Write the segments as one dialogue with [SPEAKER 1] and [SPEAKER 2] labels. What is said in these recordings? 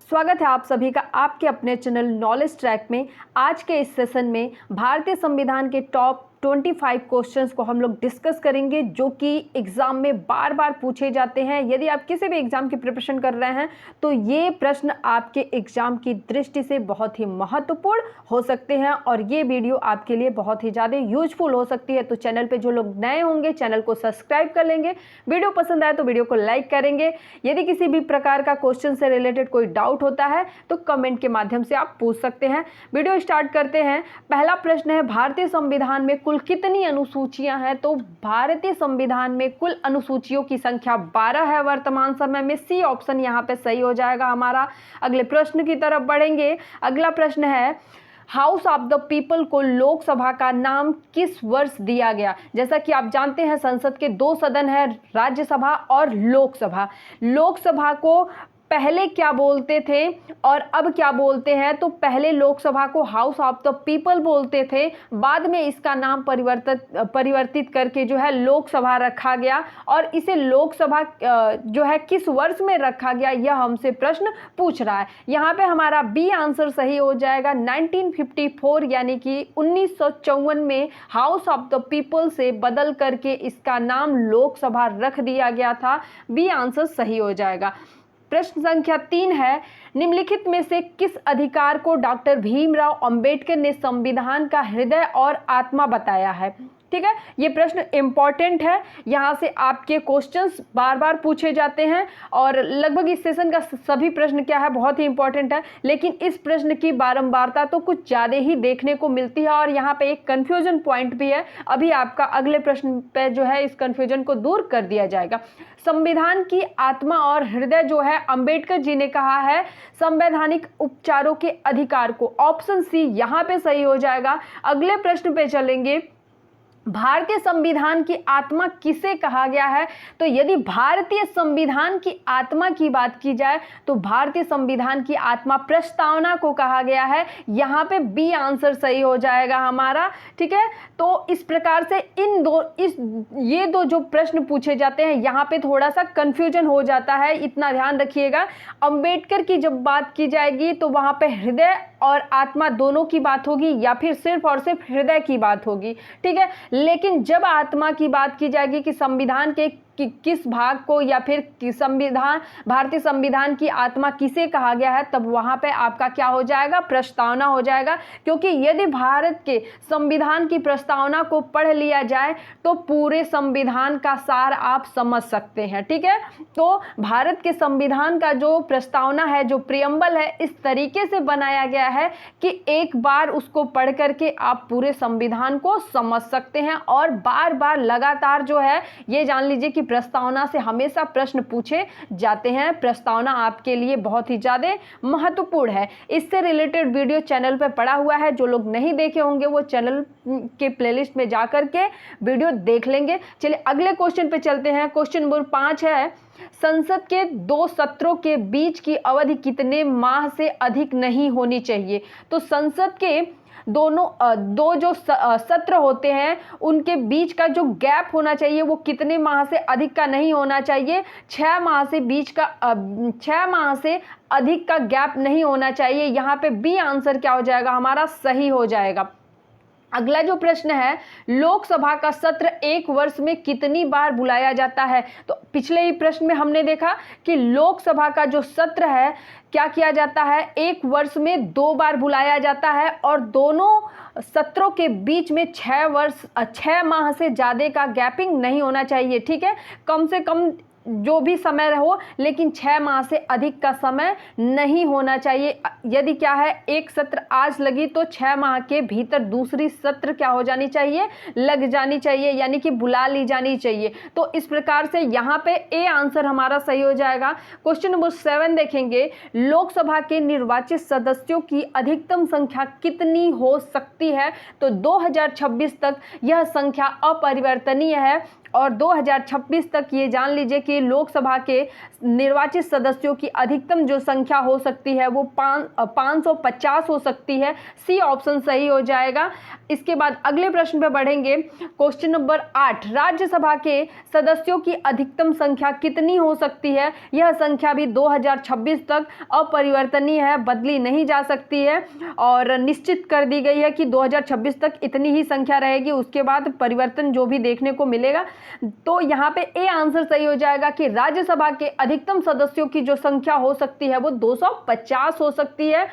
[SPEAKER 1] स्वागत है आप सभी का आपके अपने चैनल नॉलेज ट्रैक में। आज के इस सेशन में भारतीय संविधान के टॉप 25 क्वेश्चंस को हम लोग डिस्कस करेंगे जो कि एग्जाम में बार बार पूछे जाते हैं। यदि आप किसी भी एग्जाम की प्रिपरेशन कर रहे हैं तो ये प्रश्न आपके एग्जाम की दृष्टि से बहुत ही महत्वपूर्ण हो सकते हैं और ये वीडियो आपके लिए बहुत ही ज़्यादा यूजफुल हो सकती है। तो चैनल पे जो लोग नए होंगे चैनल को सब्सक्राइब कर लेंगे, वीडियो पसंद आए तो वीडियो को लाइक करेंगे। यदि किसी भी प्रकार का क्वेश्चन से रिलेटेड कोई डाउट होता है तो कमेंट के माध्यम से आप पूछ सकते हैं। वीडियो स्टार्ट करते हैं। पहला प्रश्न है, भारतीय संविधान में कुल कितनी अनुसूचियां हैं? तो भारतीय संविधान में कुल अनुसूचियों की संख्या 12 है वर्तमान समय में। सी ऑप्शन यहां पे सही हो जाएगा हमारा। अगले प्रश्न की तरफ बढ़ेंगे। अगला प्रश्न है, हाउस ऑफ द पीपल को लोकसभा का नाम किस वर्ष दिया गया? जैसा कि आप जानते हैं संसद के दो सदन है, राज्यसभा और लोकसभा। लोकसभा को पहले क्या बोलते थे और अब क्या बोलते हैं? तो पहले लोकसभा को हाउस ऑफ द पीपल बोलते थे, बाद में इसका नाम परिवर्तित करके जो है लोकसभा रखा गया। और इसे लोकसभा जो है किस वर्ष में रखा गया यह हमसे प्रश्न पूछ रहा है। यहाँ पे हमारा बी आंसर सही हो जाएगा। 1954 यानी कि 1954 में हाउस ऑफ द पीपल से बदल करके इसका नाम लोकसभा रख दिया गया था। बी आंसर सही हो जाएगा। प्रश्न संख्या 3 है, निम्नलिखित में से किस अधिकार को डॉक्टर भीमराव अंबेडकर ने संविधान का हृदय और आत्मा बताया है? ठीक है, ये प्रश्न इंपॉर्टेंट है। यहाँ से आपके क्वेश्चंस बार बार पूछे जाते हैं और लगभग इस सेशन का सभी प्रश्न क्या है बहुत ही इंपॉर्टेंट है, लेकिन इस प्रश्न की बारंबारता तो कुछ ज़्यादा ही देखने को मिलती है और यहाँ पे एक कन्फ्यूजन पॉइंट भी है। अभी आपका अगले प्रश्न पे जो है इस कन्फ्यूजन को दूर कर दिया जाएगा। संविधान की आत्मा और हृदय जो है अंबेडकर जी ने कहा है संवैधानिक उपचारों के अधिकार को। ऑप्शन सी यहाँ पे सही हो जाएगा। अगले प्रश्न पे चलेंगे। भारतीय संविधान की आत्मा किसे कहा गया है? तो यदि भारतीय संविधान की आत्मा की बात की जाए तो भारतीय संविधान की आत्मा प्रस्तावना को कहा गया है। यहाँ पे बी आंसर सही हो जाएगा हमारा। ठीक है, तो इस प्रकार से ये दो जो प्रश्न पूछे जाते हैं यहाँ पे थोड़ा सा कंफ्यूजन हो जाता है, इतना ध्यान रखिएगा। अंबेडकर की जब बात की जाएगी तो वहाँ पे हृदय और आत्मा दोनों की बात होगी या फिर सिर्फ और सिर्फ हृदय की बात होगी। ठीक है, लेकिन जब आत्मा की बात की जाएगी कि संविधान के किस भाग को या फिर भारतीय संविधान की आत्मा किसे कहा गया है, तब वहां पे आपका क्या हो जाएगा? प्रस्तावना हो जाएगा। क्योंकि यदि भारत के संविधान की प्रस्तावना को पढ़ लिया जाए तो पूरे संविधान का सार आप समझ सकते हैं। ठीक है, तो भारत के संविधान का जो प्रस्तावना है, जो प्रियम्बल है, इस तरीके से बनाया गया है कि एक बार उसको पढ़ करके आप पूरे संविधान को समझ सकते हैं और बार बार लगातार जो है ये जान लीजिए कि प्रस्तावना से हमेशा प्रश्न पूछे जाते हैं। प्रस्तावना आपके लिए बहुत ही ज्यादा महत्वपूर्ण है। इससे रिलेटेड वीडियो चैनल पर पड़ा हुआ है, जो लोग नहीं देखे होंगे वो चैनल के प्लेलिस्ट में जाकर के वीडियो देख लेंगे। चलिए अगले क्वेश्चन पे चलते हैं। क्वेश्चन नंबर 5 है, संसद के 2 सत्रों के बीच की अवधि कितने माह से अधिक नहीं होनी चाहिए? तो संसद के दो जो सत्र होते हैं उनके बीच का जो गैप होना चाहिए वो कितने माह से अधिक का नहीं होना चाहिए? 6 माह से अधिक का गैप नहीं होना चाहिए। यहाँ पे बी आंसर क्या हो जाएगा हमारा? सही हो जाएगा। अगला जो प्रश्न है, लोकसभा का सत्र एक वर्ष में कितनी बार बुलाया जाता है? तो पिछले ही प्रश्न में हमने देखा कि लोकसभा का जो सत्र है क्या किया जाता है? एक वर्ष में 2 बार बुलाया जाता है और दोनों सत्रों के बीच में 6 माह से ज़्यादा का गैपिंग नहीं होना चाहिए। ठीक है, कम से कम जो भी समय हो लेकिन 6 माह से अधिक का समय नहीं होना चाहिए। यदि क्या है एक सत्र आज लगी तो 6 माह के भीतर दूसरी सत्र क्या हो जानी चाहिए? लग जानी चाहिए, यानी कि बुला ली जानी चाहिए। तो इस प्रकार से यहाँ पे ए आंसर हमारा सही हो जाएगा। क्वेश्चन नंबर 7 देखेंगे, लोकसभा के निर्वाचित सदस्यों की अधिकतम संख्या कितनी हो सकती है? तो 2026 तक यह संख्या अपरिवर्तनीय है और 2026 तक ये जान लीजिए कि लोकसभा के निर्वाचित सदस्यों की अधिकतम जो संख्या हो सकती है वो 550 हो सकती है। सी ऑप्शन सही हो जाएगा। इसके बाद अगले प्रश्न पे बढ़ेंगे। क्वेश्चन नंबर 8, राज्यसभा के सदस्यों की अधिकतम संख्या कितनी हो सकती है? यह संख्या भी 2026 तक अपरिवर्तनीय है, बदली नहीं जा सकती है और निश्चित कर दी गई है कि 2026 तक इतनी ही संख्या रहेगी, उसके बाद परिवर्तन जो भी देखने को मिलेगा। तो यहाँ पे ए आंसर सही हो जाएगा कि राज्यसभा के अधिकतम सदस्यों की जो संख्या हो सकती है वो 250 हो सकती है।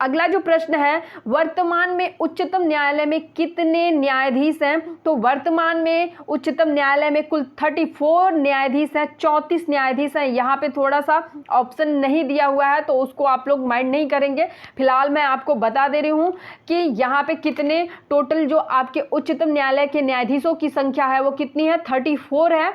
[SPEAKER 1] अगला जो प्रश्न है, वर्तमान में उच्चतम न्यायालय में कितने न्यायाधीश हैं? तो वर्तमान में उच्चतम न्यायालय में कुल 34 न्यायाधीश हैं, 34 न्यायाधीश हैं। यहाँ पे थोड़ा सा ऑप्शन नहीं दिया हुआ है तो उसको आप लोग माइंड नहीं करेंगे। फिलहाल मैं आपको बता दे रही हूँ कि यहाँ पे कितने टोटल जो आपके उच्चतम न्यायालय के न्यायाधीशों की संख्या है वो कितनी है, 34 है।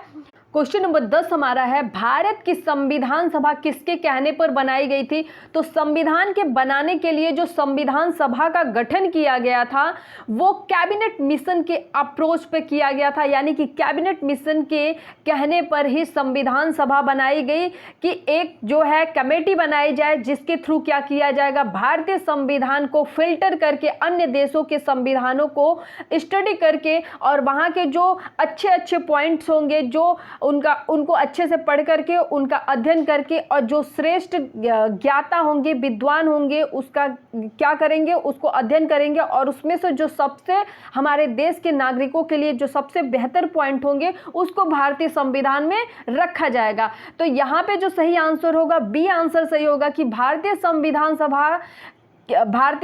[SPEAKER 1] क्वेश्चन नंबर 10 हमारा है, भारत की संविधान सभा किसके कहने पर बनाई गई थी? तो संविधान के बनाने के लिए जो संविधान सभा का गठन किया गया था वो कैबिनेट मिशन के अप्रोच पे किया गया था, यानी कि कैबिनेट मिशन के कहने पर ही संविधान सभा बनाई गई कि एक जो है कमेटी बनाई जाए जिसके थ्रू क्या किया जाएगा, भारतीय संविधान को फिल्टर करके अन्य देशों के संविधानों को स्टडी करके और वहाँ के जो अच्छे अच्छे पॉइंट्स होंगे जो उनको अच्छे से पढ़ करके उनका अध्ययन करके और जो श्रेष्ठ ज्ञाता होंगे, विद्वान होंगे, उसका क्या करेंगे, उसको अध्ययन करेंगे और उसमें से जो सबसे हमारे देश के नागरिकों के लिए जो सबसे बेहतर पॉइंट होंगे उसको भारतीय संविधान में रखा जाएगा। तो यहाँ पे जो सही आंसर होगा बी आंसर सही होगा कि भारतीय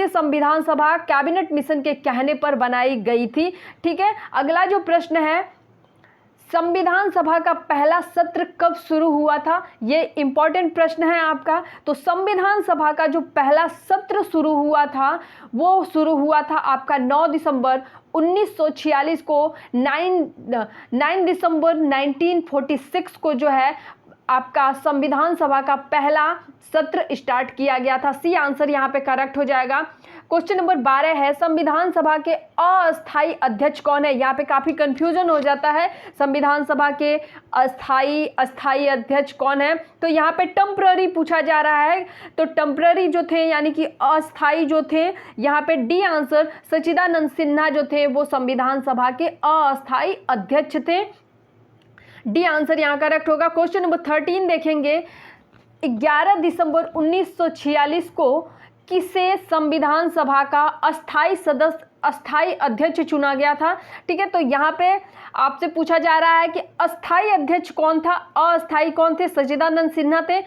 [SPEAKER 1] संविधान सभा कैबिनेट मिशन के कहने पर बनाई गई थी। ठीक है, अगला जो प्रश्न है, संविधान सभा का पहला सत्र कब शुरू हुआ था? ये इंपॉर्टेंट प्रश्न है आपका। तो संविधान सभा का जो पहला सत्र शुरू हुआ था वो शुरू हुआ था आपका 9 दिसंबर 1946 को। 9 दिसंबर 1946 को जो है आपका संविधान सभा का पहला सत्र स्टार्ट किया गया था। सी आंसर यहाँ पे करेक्ट हो जाएगा। क्वेश्चन नंबर 12 है, संविधान सभा के अस्थायी अध्यक्ष कौन है? यहाँ पे काफी कंफ्यूजन हो जाता है, संविधान सभा के अस्थायी अध्यक्ष कौन है? तो यहाँ पे टेम्पररी पूछा जा रहा है। तो टेम्पररी जो थे यानी कि अस्थायी जो थे, यहाँ पे डी आंसर सच्चिदानंद सिन्हा जो थे वो संविधान सभा के अस्थायी अध्यक्ष थे। डी आंसर यहाँ करेक्ट होगा। क्वेश्चन नंबर 13 देखेंगे, 11 दिसंबर 1946 को किसे संविधान सभा का अस्थायी अध्यक्ष चुना गया था? ठीक है, तो यहाँ पे आपसे पूछा जा रहा है कि अस्थायी अध्यक्ष कौन था, अस्थायी कौन थे? सच्चिदानंद सिन्हा थे।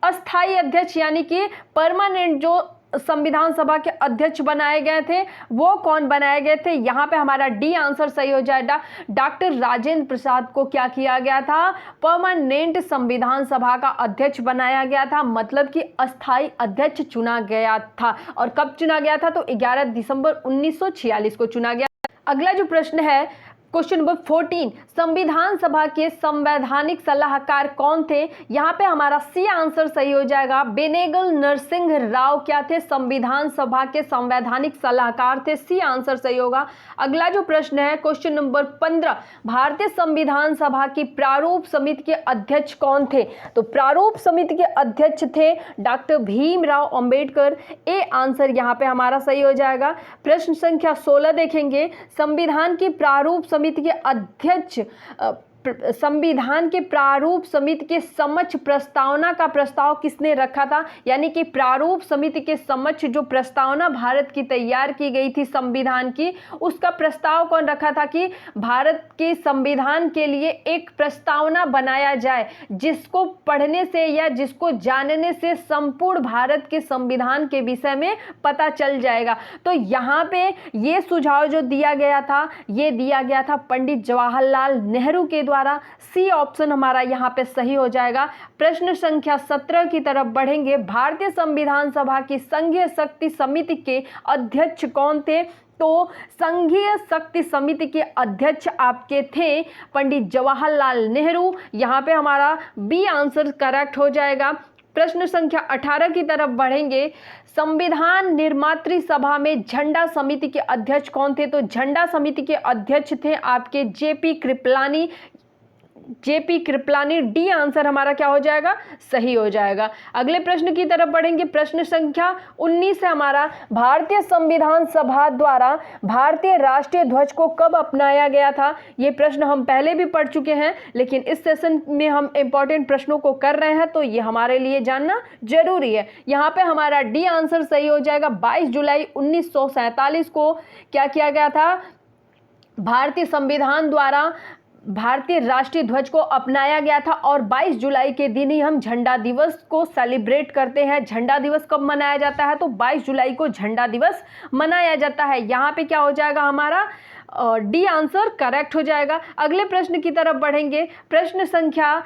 [SPEAKER 1] अस्थायी अध्यक्ष यानी कि परमानेंट जो संविधान सभा के अध्यक्ष बनाए गए थे वो कौन बनाए गए थे? यहाँ पे हमारा डी आंसर सही हो जाएगा। डॉक्टर राजेंद्र प्रसाद को क्या किया गया था? परमानेंट संविधान सभा का अध्यक्ष बनाया गया था, मतलब कि अस्थायी अध्यक्ष चुना गया था। और कब चुना गया था? तो 11 दिसंबर 1946 को चुना गया। अगला जो प्रश्न है, क्वेश्चन नंबर 14, संविधान सभा के संवैधानिक सलाहकार कौन थे? यहाँ पे हमारा सी आंसर सही हो जाएगा। बेनेगल नरसिंह राव क्या थे? संविधान सभा के संवैधानिक सलाहकार थे। सी आंसर सही होगा। अगला जो प्रश्न है, क्वेश्चन नंबर 15, भारतीय संविधान सभा की प्रारूप समिति के अध्यक्ष कौन थे? तो प्रारूप समिति के अध्यक्ष थे doctor Bhimrao Ambedkar. A answer यहाँ पे हमारा सही हो जाएगा। प्रश्न संख्या 16 देखेंगे, संविधान की प्रारूप समिति के अध्यक्ष संविधान के प्रारूप समिति के समक्ष प्रस्तावना का प्रस्ताव किसने रखा था? यानी कि प्रारूप समिति के समक्ष जो प्रस्तावना भारत की तैयार की गई थी संविधान की, उसका प्रस्ताव कौन रखा था कि भारत के संविधान के लिए एक प्रस्तावना बनाया जाए जिसको पढ़ने से या जिसको जानने से संपूर्ण भारत के संविधान के विषय में पता चल जाएगा। तो यहाँ पे ये सुझाव जो दिया गया था, ये दिया गया था पंडित जवाहरलाल नेहरू के द्वारा। सी ऑप्शन हमारा यहाँ पे सही हो जाएगा। प्रश्न संख्या 17 की तरफ बढ़ेंगे। भारतीय संविधान सभा की संघीय शक्ति समिति के अध्यक्ष कौन थे? तो संघीय शक्ति समिति के अध्यक्ष आपके थे पंडित जवाहरलाल नेहरू। यहाँ पे हमारा बी आंसर करेक्ट हो जाएगा। प्रश्न संख्या 18 की तरफ बढ़ेंगे। संविधान निर्मात्री सभा में झंडा समिति के अध्यक्ष कौन थे? तो झंडा समिति के अध्यक्ष थे आपके JP Kripalani. JP Kripalani, D answer हमारा क्या हो जाएगा, सही हो जाएगा। अगले प्रश्न की तरफ बढ़ेंगे। प्रश्न संख्या 19 है हमारा, भारतीय संविधान सभा द्वारा भारतीय राष्ट्रीय ध्वज को कब अपनाया गया था। ये प्रश्न हम पहले भी पढ़ चुके हैं, लेकिन इस सेशन में हम इंपॉर्टेंट प्रश्नों को कर रहे हैं, तो ये हमारे लिए जानना जरूरी है। यहाँ पे हमारा डी आंसर सही हो जाएगा। 22 जुलाई 1947 को क्या किया गया था, भारतीय संविधान द्वारा भारतीय राष्ट्रीय ध्वज को अपनाया गया था। और 22 जुलाई के दिन ही हम झंडा दिवस को सेलिब्रेट करते हैं। झंडा दिवस कब मनाया जाता है, तो 22 जुलाई को झंडा दिवस मनाया जाता है। यहाँ पे क्या हो जाएगा हमारा, डी आंसर करेक्ट हो जाएगा। अगले प्रश्न की तरफ बढ़ेंगे। प्रश्न संख्या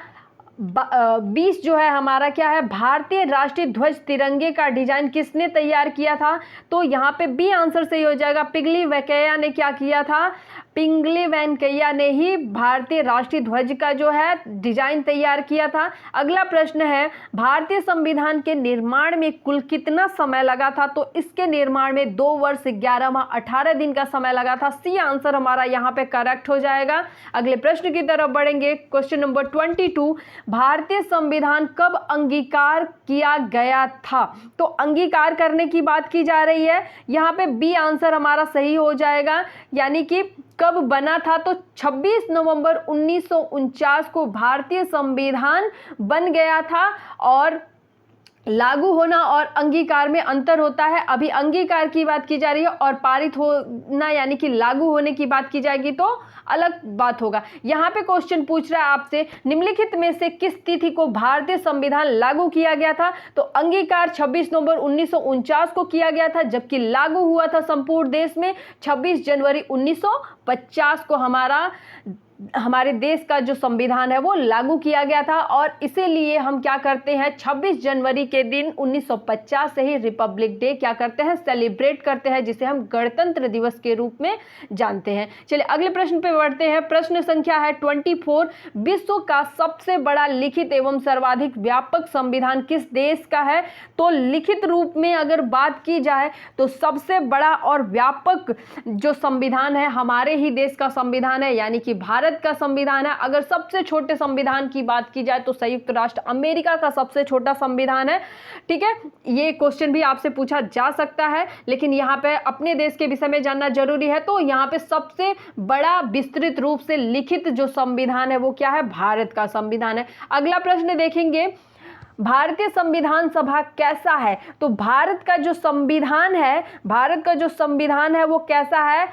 [SPEAKER 1] 20 जो है हमारा क्या है, भारतीय राष्ट्रीय ध्वज तिरंगे का डिजाइन किसने तैयार किया था। तो यहाँ पे बी आंसर सही हो जाएगा। पिंगली वेंकैया ने क्या किया था, पिंगली वेंकैया ने ही भारतीय राष्ट्रीय ध्वज का जो है डिजाइन तैयार किया था। अगला प्रश्न है, भारतीय संविधान के निर्माण में कुल कितना समय लगा था। तो इसके निर्माण में 2 वर्ष 11 माह 18 दिन का समय लगा था। सी आंसर हमारा यहाँ पे करेक्ट हो जाएगा। अगले प्रश्न की तरफ बढ़ेंगे। क्वेश्चन नंबर 22, भारतीय संविधान कब अंगीकार किया गया था। तो अंगीकार करने की बात की जा रही है, यहाँ पे बी आंसर हमारा सही हो जाएगा। यानी कि कब बना था, तो 26 नवंबर 1949 को भारतीय संविधान बन गया था। और लागू होना और अंगीकार में अंतर होता है। अभी अंगीकार की बात की जा रही है और पारित होना यानी कि लागू होने की बात की जाएगी तो अलग बात होगा। यहाँ पे क्वेश्चन पूछ रहा है आपसे, निम्नलिखित में से किस तिथि को भारतीय संविधान लागू किया गया था। तो अंगीकार 26 नवंबर 1949 को किया गया था, जबकि लागू हुआ था संपूर्ण देश में 26 जनवरी 1950 को हमारे देश का जो संविधान है वो लागू किया गया था। और इसीलिए हम क्या करते हैं, 26 जनवरी के दिन 1950 से ही रिपब्लिक डे क्या करते हैं, सेलिब्रेट करते हैं, जिसे हम गणतंत्र दिवस के रूप में जानते हैं। चलिए अगले प्रश्न पे बढ़ते हैं। प्रश्न संख्या है 24, विश्व का सबसे बड़ा लिखित एवं सर्वाधिक व्यापक संविधान किस देश का है। तो लिखित रूप में अगर बात की जाए तो सबसे बड़ा और व्यापक जो संविधान है हमारे ही देश का संविधान है, यानी कि भारत का संविधान है। अगर सबसे छोटे संविधान की बात की जाए तो संयुक्त राष्ट्र अमेरिका का सबसे छोटा संविधान है। ठीक है, ये क्वेश्चन भी आपसे पूछा जा सकता है, लेकिन यहाँ पे अपने देश के विषय में जानना जरूरी है। तो यहाँ पे सबसे बड़ा विस्तृत रूप से लिखित जो संविधान है वो क्या है, भारत का संविधान है। अगला प्रश्न देखेंगे, भारतीय संविधान सभा कैसा है। तो भारत का जो संविधान है वो कैसा है,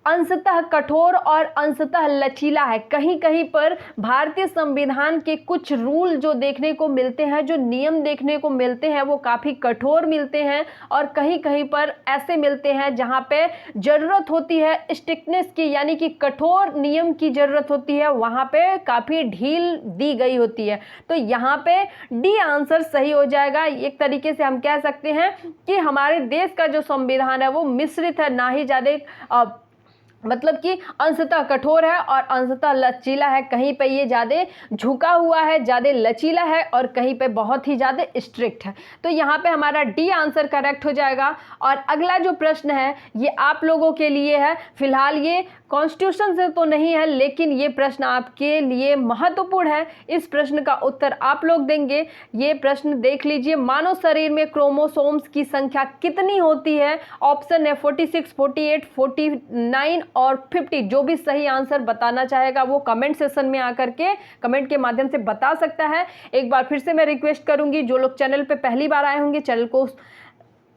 [SPEAKER 1] अंशतः कठोर और अंशतः लचीला है। कहीं कहीं पर भारतीय संविधान के कुछ रूल जो देखने को मिलते हैं, जो नियम देखने को मिलते हैं वो काफ़ी कठोर मिलते हैं, और कहीं कहीं पर ऐसे मिलते हैं जहां पे ज़रूरत होती है स्ट्रिक्टनेस की, यानी कि कठोर नियम की ज़रूरत होती है, वहां पे काफ़ी ढील दी गई होती है। तो यहाँ पे डी आंसर सही हो जाएगा। एक तरीके से हम कह सकते हैं कि हमारे देश का जो संविधान है वो मिश्रित है, ना ही ज़्यादा मतलब कि अंशतः कठोर है और अंशतः लचीला है। कहीं पे ये ज़्यादा झुका हुआ है, ज़्यादा लचीला है, और कहीं पे बहुत ही ज़्यादा स्ट्रिक्ट है। तो यहाँ पे हमारा डी आंसर करेक्ट हो जाएगा। और अगला जो प्रश्न है ये आप लोगों के लिए है। फिलहाल ये कॉन्स्टिट्यूशन से तो नहीं है, लेकिन ये प्रश्न आपके लिए महत्वपूर्ण है। इस प्रश्न का उत्तर आप लोग देंगे। ये प्रश्न देख लीजिए, मानव शरीर में क्रोमोसोम्स की संख्या कितनी होती है। ऑप्शन है 46, 48, 49 और 50। जो भी सही आंसर बताना चाहेगा वो कमेंट सेशन में आकर के कमेंट के माध्यम से बता सकता है। एक बार फिर से मैं रिक्वेस्ट करूंगी, जो लोग चैनल पे पहली बार आए होंगे चैनल को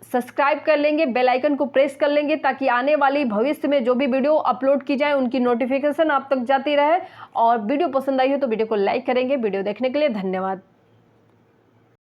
[SPEAKER 1] सब्सक्राइब कर लेंगे, बेल आइकन को प्रेस कर लेंगे, ताकि आने वाली भविष्य में जो भी वीडियो अपलोड की जाए उनकी नोटिफिकेशन आप तक जाती रहे। और वीडियो पसंद आई हो तो वीडियो को लाइक करेंगे। वीडियो देखने के लिए धन्यवाद।